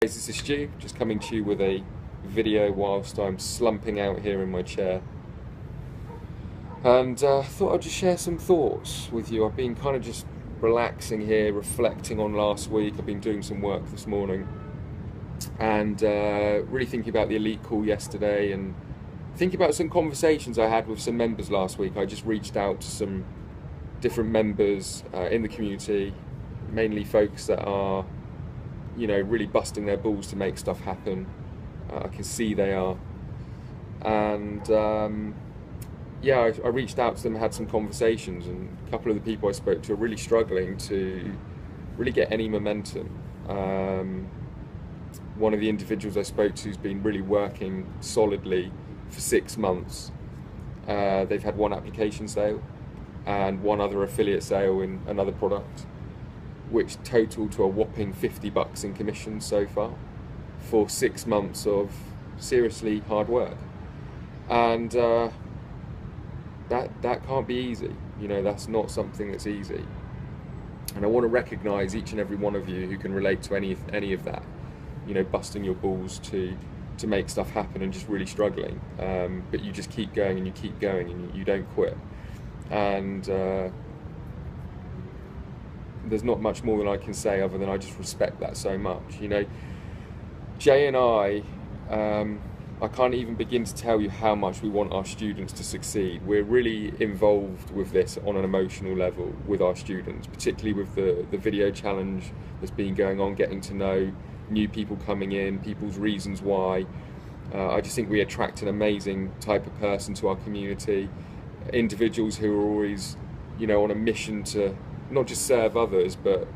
This is Stu, just coming to you with a video whilst I'm slumping out here in my chair. And thought I'd just share some thoughts with you. I've been kind of just relaxing here, reflecting on last week. I've been doing some work this morning and really thinking about the elite call yesterday and thinking about some conversations I had with some members last week. I just reached out to some different members in the community, mainly folks that are really busting their balls to make stuff happen. I can see they are. And I reached out to them, had some conversations, and a couple of the people I spoke to are really struggling to really get any momentum. One of the individuals I spoke to has been really working solidly for 6 months. They've had one application sale and one other affiliate sale in another product, which totaled to a whopping $50 in commissions so far for 6 months of seriously hard work. And that can't be easy. That's not something that's easy. And I want to recognise each and every one of you who can relate to any of that. Busting your balls to make stuff happen and just really struggling. But you just keep going and you keep going and you don't quit. And there's not much more than I can say other than I just respect that so much. Jay and I can't even begin to tell you how much we want our students to succeed. We're really involved with this on an emotional level with our students, particularly with the video challenge that's been going on, getting to know new people coming in, people's reasons why. I just think we attract an amazing type of person to our community, individuals who are always, on a mission to not just serve others, but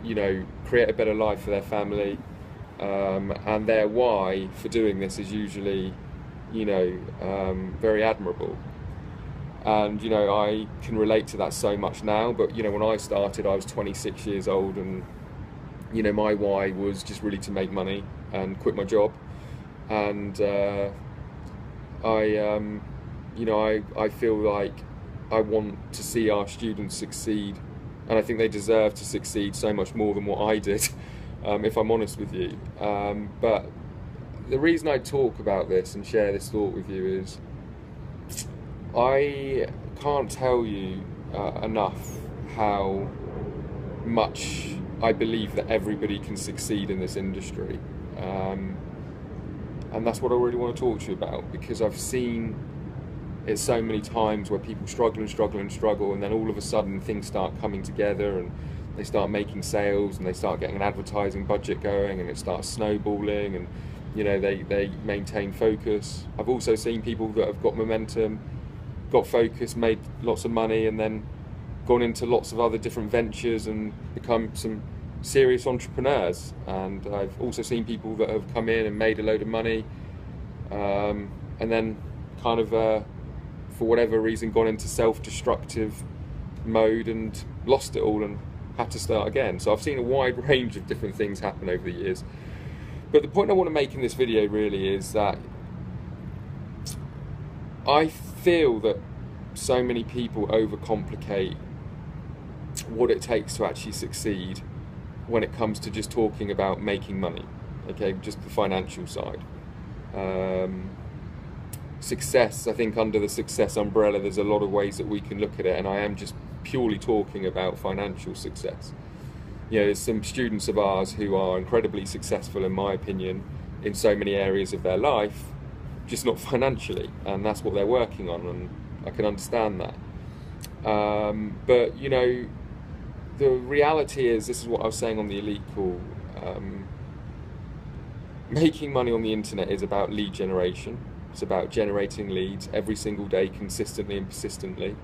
create a better life for their family, and their why for doing this is usually very admirable. And I can relate to that so much now, but when I started I was 26 years old, and my why was just really to make money and quit my job. And I feel like I want to see our students succeed, and I think they deserve to succeed so much more than what I did, if I'm honest with you. But the reason I talk about this and share this thought with you is I can't tell you enough how much I believe that everybody can succeed in this industry. And that's what I really want to talk to you about, because I've seen it so many times where people struggle and struggle and struggle, and then all of a sudden things start coming together and they start making sales and they start getting an advertising budget going and it starts snowballing, and they maintain focus. I've also seen people that have got momentum, got focus, made lots of money, and then gone into lots of other different ventures and become some serious entrepreneurs. And I've also seen people that have come in and made a load of money, and then kind of for whatever reason gone into self-destructive mode and lost it all and had to start again. So I've seen a wide range of different things happen over the years. But the point I want to make in this video really is that I feel that so many people overcomplicate what it takes to actually succeed when it comes to just talking about making money, okay, just the financial side. Success, I think under the success umbrella there's a lot of ways that we can look at it, and I am just purely talking about financial success. There's some students of ours who are incredibly successful, in my opinion, in so many areas of their life, just not financially, and that's what they're working on, and I can understand that. But the reality is, this is what I was saying on the elite call, making money on the internet is about lead generation. It's about generating leads every single day, consistently and persistently.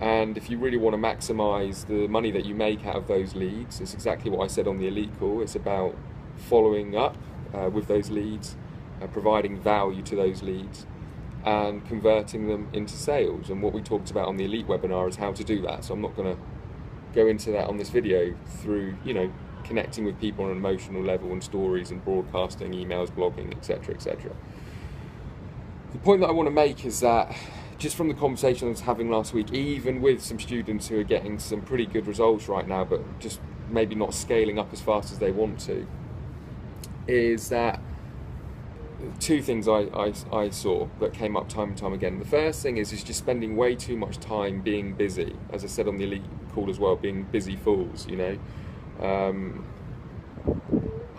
And if you really want to maximize the money that you make out of those leads, it's exactly what I said on the elite call. It's about following up with those leads, providing value to those leads, and converting them into sales. And what we talked about on the elite webinar is how to do that. So I'm not going to go into that on this video through connecting with people on an emotional level and stories and broadcasting, emails, blogging, etc., etc. The point that I want to make is that just from the conversation I was having last week, even with some students who are getting some pretty good results right now, but just maybe not scaling up as fast as they want to, is that two things I saw that came up time and time again. The first thing is just spending way too much time being busy, as I said on the elite call as well, being busy fools, you know.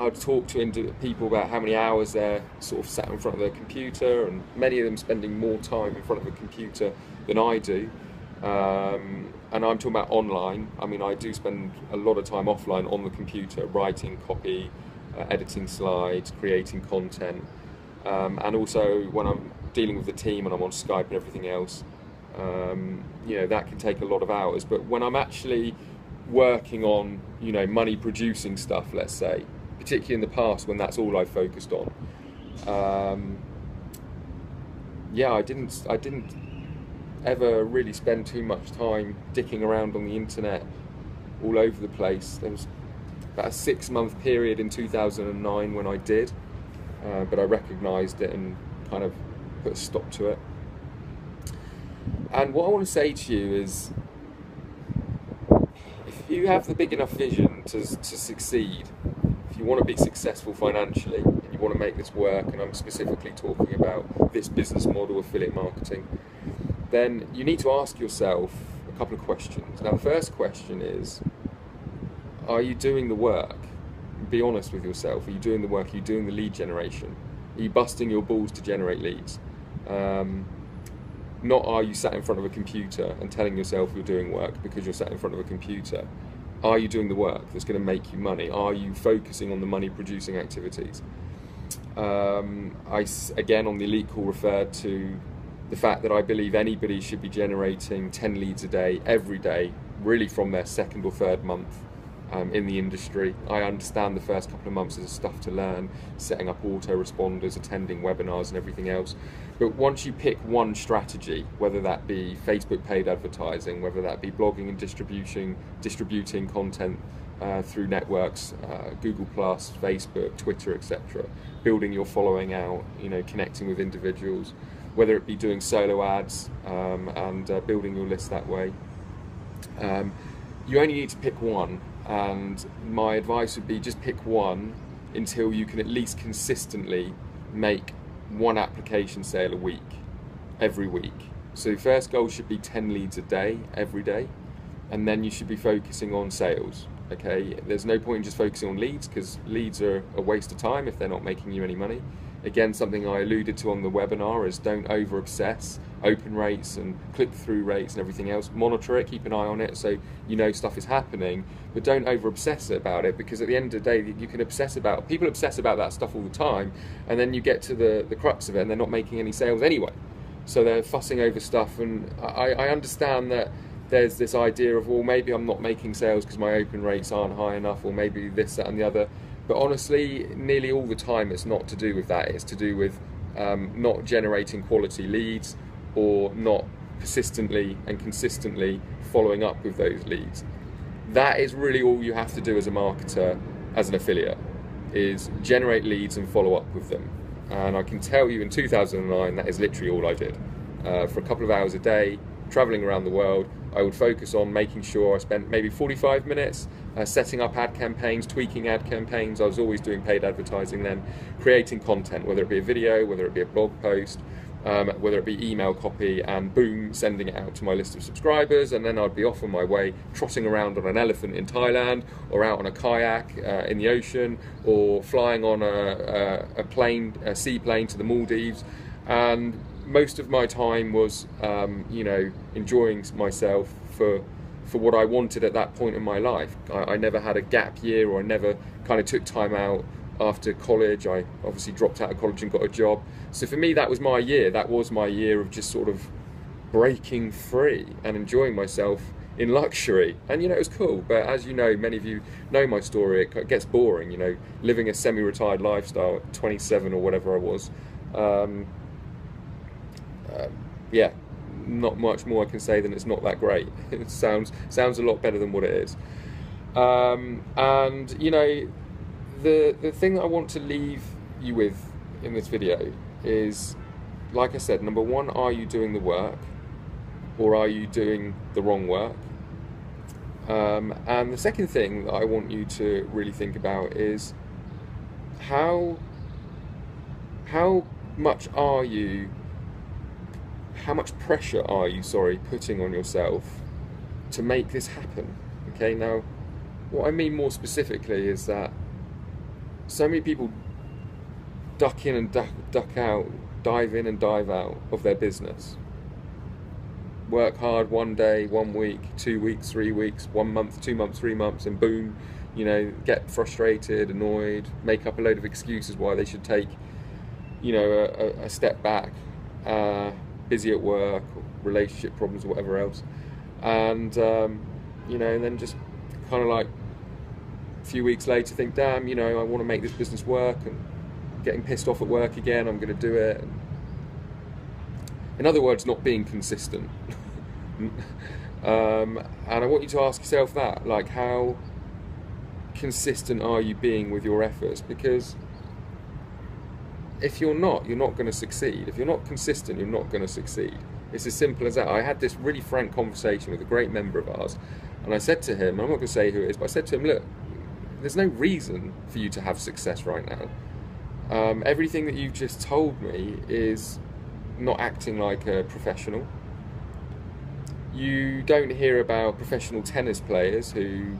I'd talk to people about how many hours they're sort of sat in front of their computer, and many of them spending more time in front of a computer than I do. And I'm talking about online. I mean, I do spend a lot of time offline on the computer, writing copy, editing slides, creating content, and also when I'm dealing with the team and I'm on Skype and everything else, you know, that can take a lot of hours. But when I'm actually working on, you know, money producing stuff, let's say, particularly in the past when that's all I focused on, yeah, I didn't ever really spend too much time dicking around on the internet all over the place. There was about a 6-month period in 2009 when I did, but I recognised it and kind of put a stop to it. And what I want to say to you is, if you have the big enough vision to succeed, if you want to be successful financially and you want to make this work, and I'm specifically talking about this business model, affiliate marketing, then you need to ask yourself a couple of questions. Now, the first question is, are you doing the work? Be honest with yourself. Are you doing the work? Are you doing the lead generation? Are you busting your balls to generate leads? Not are you sat in front of a computer and telling yourself you're doing work because you're sat in front of a computer. Are you doing the work that's going to make you money? Are you focusing on the money producing activities? I, again, on the elite call, referred to the fact that I believe anybody should be generating 10 leads a day, every day, really from their second or third month in the industry. I understand the first couple of months is stuff to learn, setting up autoresponders, attending webinars and everything else. But once you pick one strategy, whether that be Facebook paid advertising, whether that be blogging and distributing content through networks, Google+, Facebook, Twitter, etc., building your following out, you know, connecting with individuals, whether it be doing solo ads and building your list that way. You only need to pick one, and my advice would be just pick one until you can at least consistently make one application sale a week, every week. So your first goal should be 10 leads a day, every day, and then you should be focusing on sales. Okay, there's no point in just focusing on leads, because leads are a waste of time if they're not making you any money. Again, something I alluded to on the webinar is don't over obsess open rates and click-through rates and everything else. Monitor it, keep an eye on it so you know stuff is happening, but don't over obsess about it, because at the end of the day you can obsess about, people obsess about that stuff all the time, and then you get to the crux of it and they're not making any sales anyway. So they're fussing over stuff, and I understand that there's this idea of, well, maybe I'm not making sales because my open rates aren't high enough, or maybe this, that and the other. But honestly, nearly all the time it's not to do with that. It's to do with not generating quality leads, or not persistently and consistently following up with those leads. That is really all you have to do as a marketer, as an affiliate, is generate leads and follow up with them. And I can tell you in 2009, that is literally all I did. For a couple of hours a day, traveling around the world, I would focus on making sure I spent maybe 45 minutes setting up ad campaigns, tweaking ad campaigns. I was always doing paid advertising then, creating content, whether it be a video, whether it be a blog post, whether it be email copy, and boom, sending it out to my list of subscribers, and then I'd be off on my way, trotting around on an elephant in Thailand, or out on a kayak in the ocean, or flying on a seaplane to the Maldives. And most of my time was, you know, enjoying myself for what I wanted at that point in my life. I never had a gap year, or I never kind of took time out after college. I obviously dropped out of college and got a job. So for me, that was my year. That was my year of just sort of breaking free and enjoying myself in luxury. And, you know, it was cool. But as you know, many of you know my story, it gets boring, you know, living a semi-retired lifestyle at 27 or whatever I was. Yeah, not much more I can say than it's not that great. It sounds a lot better than what it is. And, you know, the thing that I want to leave you with in this video is, like I said, number one, are you doing the work, or are you doing the wrong work? And the second thing that I want you to really think about is, how how much are you how much pressure are you, putting on yourself to make this happen? Okay, now what I mean more specifically is that so many people duck in and duck out, dive in and dive out of their business. Work hard 1 day, 1 week, 2 weeks, 3 weeks, 1 month, 2 months, 3 months, and boom, get frustrated, annoyed, make up a load of excuses why they should take, a step back, busy at work, or relationship problems, or whatever else, and and then just kind of like a few weeks later think, damn, I want to make this business work, and getting pissed off at work again, I'm going to do it. In other words, not being consistent. And I want you to ask yourself that, like, how consistent are you being with your efforts? Because if you're not going to succeed. If you're not consistent, you're not going to succeed. It's as simple as that. I had this really frank conversation with a great member of ours, and I said to him, I'm not going to say who it is, but I said to him, look, there's no reason for you to have success right now. Everything that you've just told me is not acting like a professional. You don't hear about professional tennis players who,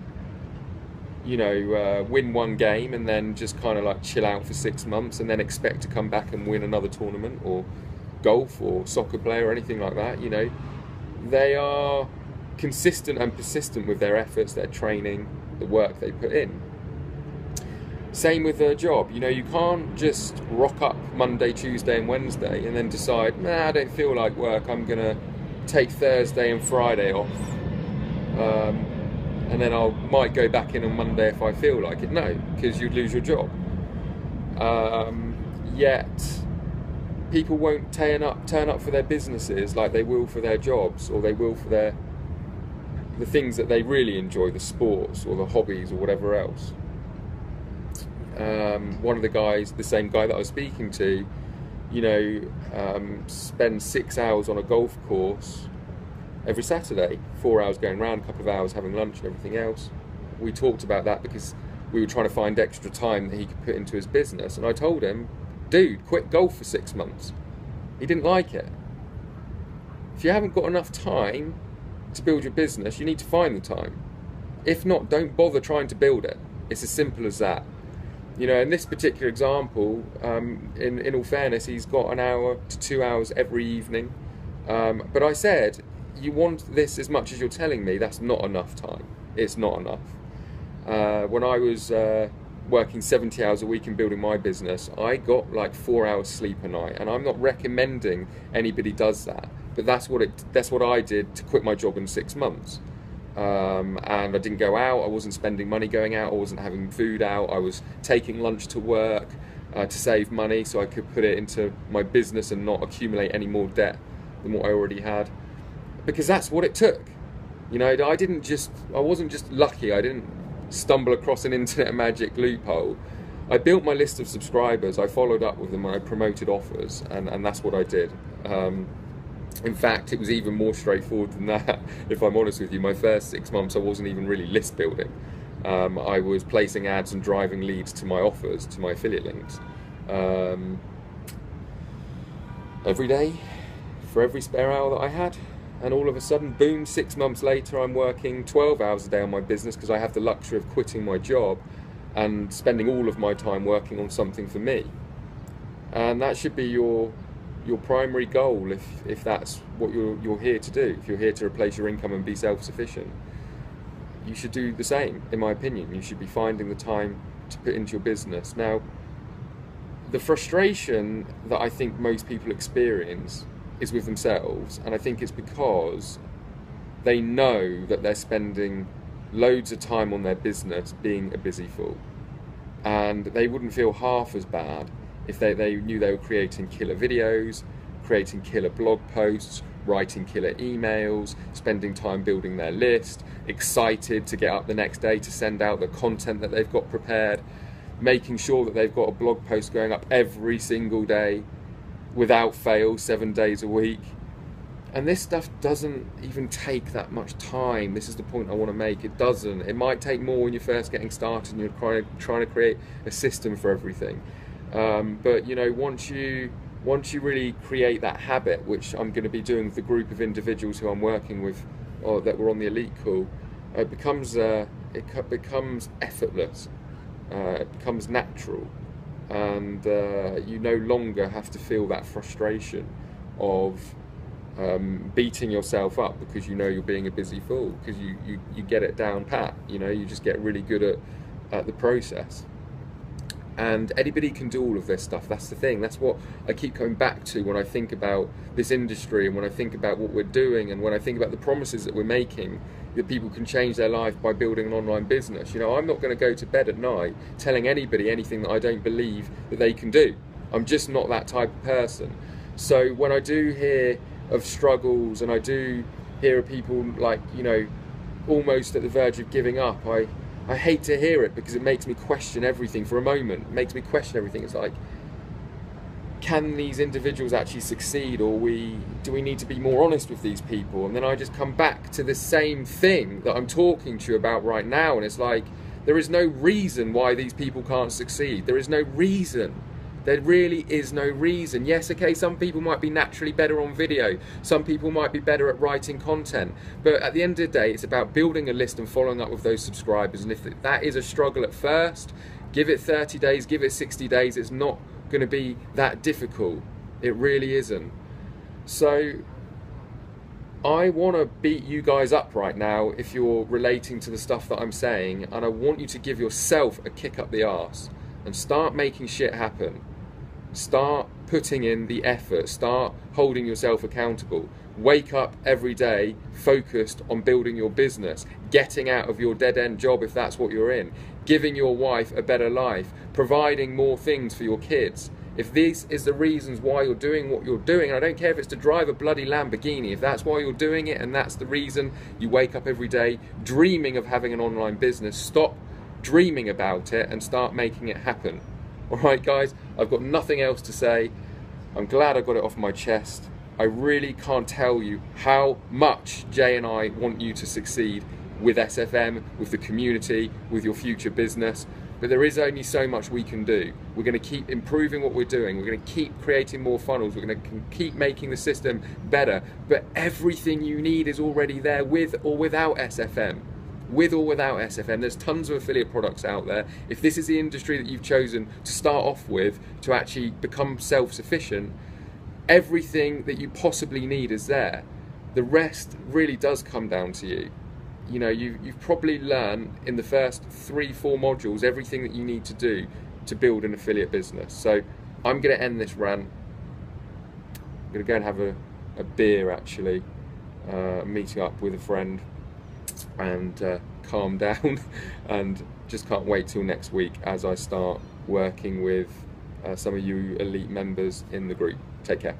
win one game and then just kind of like chill out for 6 months and then expect to come back and win another tournament, or golf or soccer player or anything like that. They are consistent and persistent with their efforts, their training, the work they put in. Same with their job. You can't just rock up Monday, Tuesday and Wednesday and then decide, I don't feel like work, I'm going to take Thursday and Friday off. And then I might go back in on Monday if I feel like it. No, because you'd lose your job. Yet, people won't turn up for their businesses like they will for their jobs, or they will for the things that they really enjoy, the sports or the hobbies or whatever else. One of the guys, the same guy that I was speaking to, spends 6 hours on a golf course every Saturday, 4 hours going around, a couple of hours having lunch and everything else. We talked about that because we were trying to find extra time that he could put into his business, and I told him, dude, quit golf for 6 months. He didn't like it. If you haven't got enough time to build your business, you need to find the time. If not, don't bother trying to build it. It's as simple as that. In this particular example, in all fairness, he's got 1 hour to 2 hours every evening. But I said, you want this as much as you're telling me, that's not enough time. It's not enough. When I was working 70 hours a week and building my business, I got like 4 hours sleep a night. And I'm not recommending anybody does that. But that's what I did to quit my job in 6 months. And I didn't go out, I wasn't spending money going out, I wasn't having food out, I was taking lunch to work to save money so I could put it into my business and not accumulate any more debt than what I already had. Because that's what it took. I wasn't just lucky, I didn't stumble across an internet magic loophole. I built my list of subscribers, I followed up with them, and I promoted offers, and that's what I did. In fact, it was even more straightforward than that, if I'm honest with you. My first 6 months, I wasn't even really list building. I was placing ads and driving leads to my offers, to my affiliate links. Every day, for every spare hour that I had. And all of a sudden, boom, 6 months later, I'm working 12 hours a day on my business because I have the luxury of quitting my job and spending all of my time working on something for me. And that should be your primary goal if that's what you're here to do. If you're here to replace your income and be self-sufficient, you should do the same, in my opinion. You should be finding the time to put into your business. Now, the frustration that I think most people experience is with themselves, and I think it's because they know that they're spending loads of time on their business being a busy fool, and they wouldn't feel half as bad if they knew they were creating killer videos, creating killer blog posts, writing killer emails, spending time building their list, excited to get up the next day to send out the content that they've got prepared, making sure that they've got a blog post going up every single day without fail, 7 days a week, And this stuff doesn't even take that much time. This is the point I want to make. It doesn't. It might take more when you're first getting started and you're trying to create a system for everything. But you know, once you really create that habit, which I'm going to be doing with the group of individuals who I'm working with, or that were on the elite call, it becomes effortless. It becomes natural, and you no longer have to feel that frustration of beating yourself up because you know you're being a busy fool, because you get it down pat. You know, you just get really good at the process. And anybody can do all of this stuff. That's the thing. That's what I keep coming back to when I think about this industry, and when I think about what we're doing, and when I think about the promises that we're making, that people can change their life by building an online business. You know, I'm not going to go to bed at night telling anybody anything that I don't believe that they can do. I'm just not that type of person. So when I do hear of struggles, and I do hear of people, like, you know, almost at the verge of giving up, I hate to hear it, because it makes me question everything for a moment. It makes me question everything. It's like, can these individuals actually succeed, or do we need to be more honest with these people? And then I just come back to the same thing that I'm talking to you about right now, and it's like, there is no reason why these people can't succeed. There is no reason. There really is no reason. Yes, okay, some people might be naturally better on video. Some people might be better at writing content. But at the end of the day, it's about building a list and following up with those subscribers. And if that is a struggle at first, give it 30 days, give it 60 days. It's not going to be that difficult. It really isn't. So I want to beat you guys up right now if you're relating to the stuff that I'm saying. And I want you to give yourself a kick up the arse and start making shit happen. Start putting in the effort. Start holding yourself accountable. Wake up every day focused on building your business, getting out of your dead-end job if that's what you're in, giving your wife a better life, providing more things for your kids. If this is the reasons why you're doing what you're doing, and I don't care if it's to drive a bloody Lamborghini, if that's why you're doing it and that's the reason you wake up every day dreaming of having an online business, stop dreaming about it and start making it happen. Alright guys, I've got nothing else to say. I'm glad I got it off my chest. I really can't tell you how much Jay and I want you to succeed with SFM, with the community, with your future business. But there is only so much we can do. We're going to keep improving what we're doing. We're going to keep creating more funnels. We're going to keep making the system better. But everything you need is already there, with or without SFM. With or without SFM, there's tons of affiliate products out there. If this is the industry that you've chosen to start off with, to actually become self-sufficient, everything that you possibly need is there. The rest really does come down to you. You know, you've probably learned in the first 3-4 modules everything that you need to do to build an affiliate business. So I'm going to end this rant. I'm going to go and have a beer, actually, meeting up with a friend, and calm down, and just can't wait till next week as I start working with some of you elite members in the group. Take care.